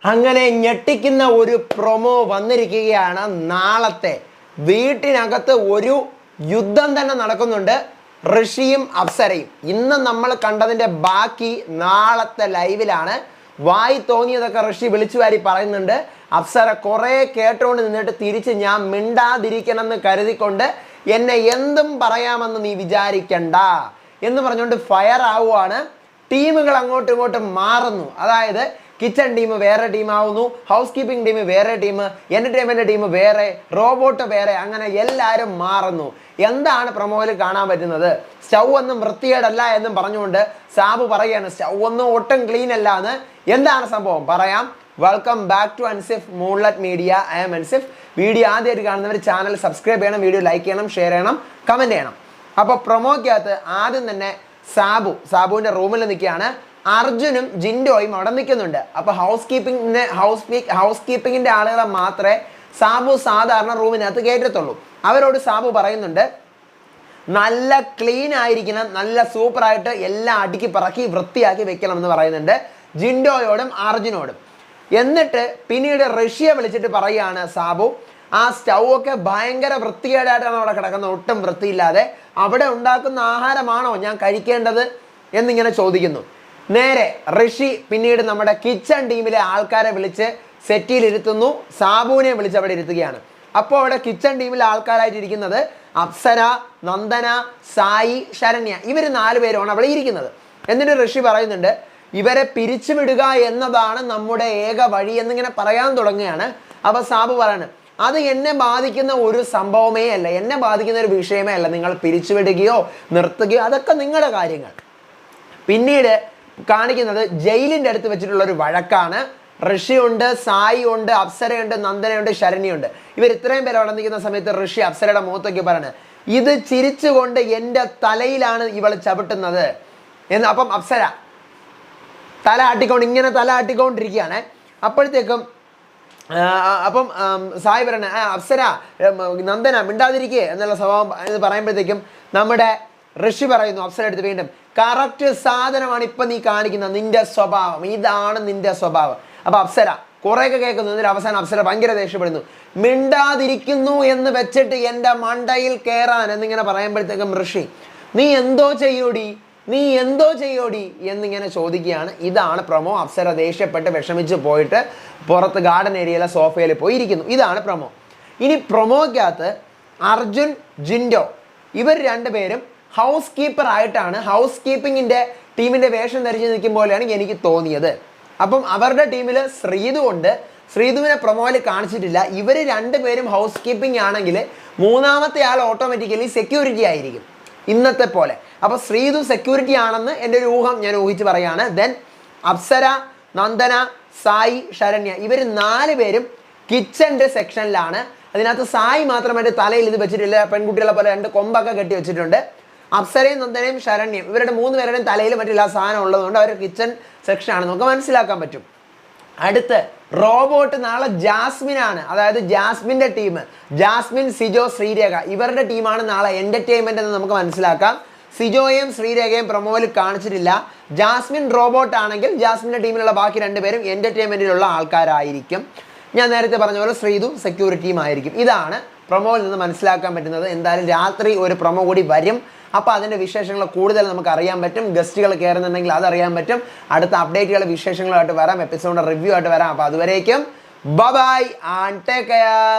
അങ്ങനെ ഞെട്ടിക്കുന്ന ഒരു പ്രൊമോ വന്നിരിക്കുകയാണ്. നാളത്തെ വീട്ടിനകത്ത് ഒരു യുദ്ധം തന്നെ നടക്കുന്നുണ്ട്. ഋഷിയും അപ്സരയും ഇന്ന് നമ്മൾ കണ്ടതിൻ്റെ ബാക്കി നാളത്തെ ലൈവിലാണ്. വായി തോന്നിയതൊക്കെ ഋഷി വിളിച്ചു വാരി പറയുന്നുണ്ട്. അപ്സര കുറേ കേട്ടുകൊണ്ട് നിന്നിട്ട് തിരിച്ച് ഞാൻ മിണ്ടാതിരിക്കണമെന്ന് കരുതിക്കൊണ്ട് എന്നെ എന്തും പറയാമെന്ന് നീ വിചാരിക്കണ്ട എന്ന് പറഞ്ഞുകൊണ്ട് ഫയർ ആവുകയാണ്. ടീമുകൾ അങ്ങോട്ടും ഇങ്ങോട്ടും മാറുന്നു. അതായത് കിച്ചൺ ടീം വേറെ ടീമാവുന്നു, ഹൗസ് കീപ്പിംഗ് ടീം വേറെ ടീം, എൻ്റർടൈൻമെൻറ്റ് ടീം വേറെ, റോബോട്ട് വേറെ, അങ്ങനെ എല്ലാവരും മാറുന്നു. എന്താണ് പ്രൊമോയിൽ കാണാൻ പറ്റുന്നത്? സ്റ്റൗ ഒന്നും വൃത്തികേടല്ല എന്നും പറഞ്ഞുകൊണ്ട് സാബു പറയുകയാണ് സ്റ്റൗ ഒന്നും ഒട്ടും ക്ലീൻ അല്ല എന്ന്. എന്താണ് സംഭവം പറയാം. Welcome back to Ansif moonlight media. I am Ansif. Video ആദ്യമായിട്ട് കാണുന്നവർ ചാനൽ സബ്സ്ക്രൈബ് ചെയ്യണം, വീഡിയോ ലൈക്ക് ചെയ്യണം, ഷെയർ ചെയ്യണം, കമൻറ്റ് ചെയ്യണം. അപ്പോൾ പ്രൊമോക്കകത്ത് ആദ്യം തന്നെ സാബുവിൻ്റെ റൂമിൽ നിൽക്കുകയാണ്. അർജുനും ജിൻഡോയും അവിടെ നിൽക്കുന്നുണ്ട്. അപ്പോൾ ഹൗസ് കീപ്പിങ്ങിൻ്റെ ആളുകളെ മാത്രമേ സാബു സാധാരണ റൂമിനകത്ത് കയറ്റത്തുള്ളൂ. അവരോട് സാബു പറയുന്നുണ്ട് നല്ല ക്ലീൻ ആയിരിക്കണം, നല്ല സൂപ്പറായിട്ട് എല്ലാം അടുക്കി പറക്കി വൃത്തിയാക്കി വെക്കണം എന്ന് പറയുന്നുണ്ട് ജിൻഡോയോടും അർജുനോടും. എന്നിട്ട് പിന്നീട് ഋഷിയെ വിളിച്ചിട്ട് പറയുകയാണ് സാബു ആ സ്റ്റൗ ഒക്കെ ഭയങ്കര വൃത്തികേടായിട്ടാണ് അവിടെ കിടക്കുന്നത്, ഒട്ടും വൃത്തിയില്ലാതെ. അവിടെ ഉണ്ടാക്കുന്ന ആഹാരമാണോ ഞാൻ കഴിക്കേണ്ടത് എന്നിങ്ങനെ ചോദിക്കുന്നു. നേരെ ഋഷി പിന്നീട് നമ്മുടെ കിച്ചൺ ടീമിലെ ആൾക്കാരെ വിളിച്ച് സെറ്റിലിരുത്തുന്നു. സാബുവിനെ വിളിച്ച് അവിടെ ഇരുത്തുകയാണ്. അപ്പോൾ അവിടെ കിച്ചൺ ടീമിലെ ആൾക്കാരായിട്ടിരിക്കുന്നത് അപ്സര, നന്ദന, സായി, ശരണ്യ, ഇവർ 4 പേരുമാണ് അവിടെ ഇരിക്കുന്നത്. എന്നിട്ട് ഋഷി പറയുന്നുണ്ട് ഇവരെ പിരിച്ചുവിടുക എന്നതാണ് നമ്മുടെ ഏക വഴി എന്നിങ്ങനെ പറയാൻ തുടങ്ങുകയാണ്. അപ്പോൾ സാബു പറയാണ് അത് എന്നെ ബാധിക്കുന്ന ഒരു സംഭവമേ അല്ല, എന്നെ ബാധിക്കുന്ന ഒരു വിഷയമേ അല്ല. നിങ്ങൾ പിരിച്ചുവിടുകയോ നിർത്തുകയോ അതൊക്കെ നിങ്ങളുടെ കാര്യങ്ങൾ. പിന്നീട് കാണിക്കുന്നത് ജയിലിൻ്റെ അടുത്ത് വെച്ചിട്ടുള്ളൊരു വഴക്കാണ്. ഋഷിയുണ്ട്, സായി ഉണ്ട്, അപ്സരയുണ്ട്, നന്ദനയുണ്ട്, ശരണ്യുണ്ട്. ഇവർ ഇത്രയും പേര് അവിടെ നിൽക്കുന്ന സമയത്ത് ഋഷി അപ്സരയുടെ മുഖത്തൊക്കെ പറയാണ് ഇത് ചിരിച്ചുകൊണ്ട് എൻ്റെ തലയിലാണ് ഇവൾ ചവിട്ടുന്നത് എന്ന്. അപ്പം അപ്സര ഇങ്ങനെ തല ആട്ടിക്കൊണ്ടിരിക്കുകയാണ്. അപ്പോഴത്തേക്കും സായി പറയണേ അപ്സര നന്ദന മിണ്ടാതിരിക്കേ എന്നുള്ള സ്വഭാവം എന്ന് പറയുമ്പോഴത്തേക്കും നമ്മുടെ ഋഷി പറയുന്നു അപ്സര എടുത്ത് വീണ്ടും കറക്റ്റ് സാധനമാണ് ഇപ്പം നീ കാണിക്കുന്നത്, നിന്റെ സ്വഭാവം ഇതാണ് നിന്റെ സ്വഭാവം. അപ്പം അപ്സര കുറേയൊക്കെ കേൾക്കുന്നു. എന്നിട്ട് അവസാനം അപ്സര ഭയങ്കര ദേഷ്യപ്പെടുന്നു. മിണ്ടാതിരിക്കുന്നു എന്ന് വെച്ചിട്ട് എൻ്റെ മണ്ടയിൽ കയറാൻ എന്നിങ്ങനെ പറയുമ്പോഴത്തേക്കും ഋഷി നീ എന്തോ ചെയ്യോടി എന്നിങ്ങനെ ചോദിക്കുകയാണ്. ഇതാണ് പ്രൊമോ. അപ്സര ദേഷ്യപ്പെട്ട് വിഷമിച്ച് പോയിട്ട് പുറത്ത് ഗാർഡൻ ഏരിയയിലെ സോഫയിൽ പോയിരിക്കുന്നു. ഇതാണ് പ്രൊമോ. ഇനി പ്രൊമോക്കകത്ത് അർജുൻ, ജിൻഡോ ഇവർ 2 പേരും ഹൗസ് കീപ്പർ ആയിട്ടാണ് ഹൗസ് കീപ്പിങ്ങിൻ്റെ ടീമിൻ്റെ വേഷം ധരിച്ച് നിൽക്കുമ്പോഴാണ് എനിക്ക് തോന്നിയത്. അപ്പം അവരുടെ ടീമിൽ ശ്രീതു ഉണ്ട്. ശ്രീതുവിനെ പ്രൊമോയിൽ കാണിച്ചിട്ടില്ല. ഇവർ 2 പേരും ഹൗസ് കീപ്പിംഗ് ആണെങ്കിൽ മൂന്നാമത്തെ ആൾ ഓട്ടോമാറ്റിക്കലി സെക്യൂരിറ്റി ആയിരിക്കും ഇന്നത്തെ പോലെ. അപ്പോൾ ശ്രീതു സെക്യൂരിറ്റി ആണെന്ന് എൻ്റെ ഒരു ഊഹം ഞാൻ ഊഹിച്ച് പറയുകയാണ്. ദെൻ അപ്സര, നന്ദന, സായി, ശരണ്യ ഇവർ 4 പേരും കിച്ചൻ്റെ സെക്ഷനിലാണ്. അതിനകത്ത് സായി മാത്രമായിട്ട് തലയിൽ ഇത് വെച്ചിട്ടില്ല, പെൺകുട്ടികളെ പോലെ 2 കൊമ്പൊക്കെ കെട്ടി വെച്ചിട്ടുണ്ട്. അപ്സരയും നന്ദനയും ശരണ്യം ഇവരുടെ 3 പേരുടെയും തലയിൽ മറ്റുള്ള സാധനം ഉള്ളതുകൊണ്ട് അവർ കിച്ചൺ സെക്ഷനാണ് നമുക്ക് മനസ്സിലാക്കാൻ പറ്റും. അടുത്ത് റോബോട്ട് നാളെ ജാസ്മിനാണ്. അതായത് ജാസ്മിൻ്റെ ടീം ജാസ്മിൻ, സിജോ, ശ്രീരേഖ ഇവരുടെ ടീമാണ് നാളെ എൻ്റർടൈൻമെൻ്റ് എന്ന് നമുക്ക് മനസ്സിലാക്കാം. സിജോയും ശ്രീരേഖയും പ്രൊമോയിൽ കാണിച്ചിട്ടില്ല. ജാസ്മിൻ റോബോട്ട് ആണെങ്കിൽ ജാസ്മിൻ്റെ ടീമിലുള്ള ബാക്കി 2 പേരും എൻ്റർടൈൻമെൻറ്റിലുള്ള ആൾക്കാരായിരിക്കും. ഞാൻ നേരത്തെ പറഞ്ഞ പോലെ ശ്രീതു സെക്യൂരിറ്റിയും ആയിരിക്കും. ഇതാണ് പ്രൊമോയിൽ നിന്ന് മനസ്സിലാക്കാൻ പറ്റുന്നത്. എന്തായാലും രാത്രി ഒരു പ്രൊമോ കൂടി വരും. അപ്പോൾ അതിൻ്റെ വിശേഷങ്ങൾ കൂടുതൽ നമുക്ക് അറിയാൻ പറ്റും. ഗസ്റ്റുകൾ കയറുന്നുണ്ടെങ്കിൽ അതറിയാൻ പറ്റും. അടുത്ത അപ്ഡേറ്റുകൾ വിശേഷങ്ങളായിട്ട് വരാം, എപ്പിസോഡിൻ്റെ റിവ്യൂ ആയിട്ട് വരാം. അപ്പോൾ അതുവരേക്കും ബൈ ആൻഡ് ടേക്ക് കെയർ.